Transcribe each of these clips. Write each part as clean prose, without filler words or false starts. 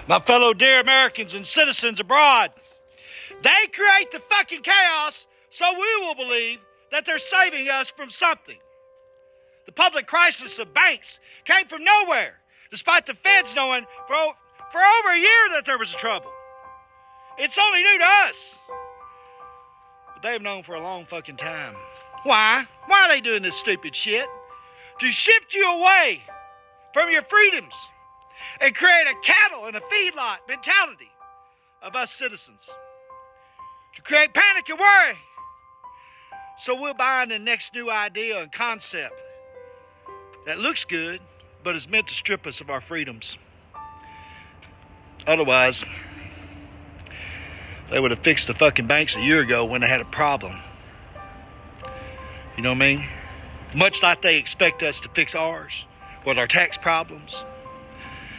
My fellow dear Americans and citizens abroad, they create the fucking chaos so we will believe that they're saving us from something. The public crisis of banks came from nowhere, despite the feds knowing for over a year that there was trouble. It's only new to us. But they've known for a long fucking time. Why? Why are they doing this stupid shit? To shift you away from your freedoms and create a cattle and a feedlot mentality of us citizens. To create panic and worry. So we'll buy in the next new idea and concept that looks good, but is meant to strip us of our freedoms. Otherwise, they would have fixed the fucking banks a year ago when they had a problem. You know what I mean? Much like they expect us to fix ours with our tax problems,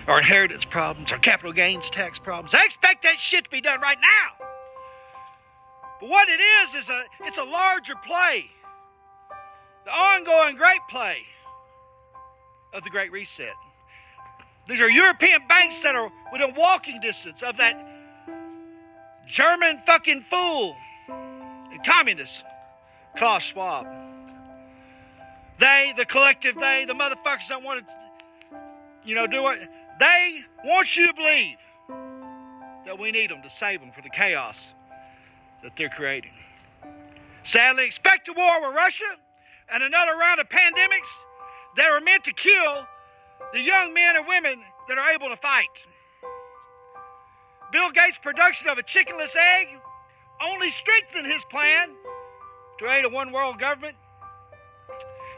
our inheritance problems, our capital gains tax problems. They expect that shit to be done right now. But what it is it's a larger play. The ongoing great play of the Great Reset. These are European banks that are within walking distance of that German fucking fool and communist, Klaus Schwab. They, the collective they, the motherfuckers that want to, do it. They want you to believe that we need them to save them from the chaos that they're creating. Sadly, expect a war with Russia and another round of pandemics that are meant to kill the young men and women that are able to fight. Bill Gates' production of a chickenless egg only strengthened his plan to aid a one-world government.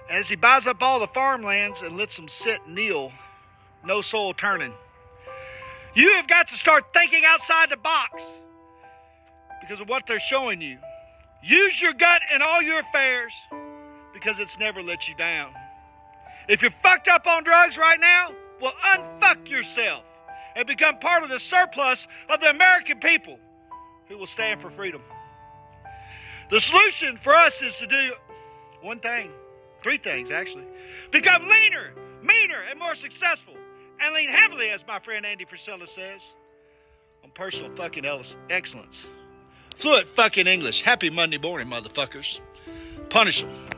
And as he buys up all the farmlands and lets them sit and kneel, no soul turning. You have got to start thinking outside the box because of what they're showing you. Use your gut in all your affairs because it's never let you down. If you're fucked up on drugs right now, well, unfuck yourself and become part of the surplus of the American people who will stand for freedom. The solution for us is to do one thing. 3 things, actually. Become leaner, meaner, and more successful. And lean heavily, as my friend Andy Frisella says, on personal fucking excellence. Fluent fucking English. Happy Monday morning, motherfuckers. Punish them.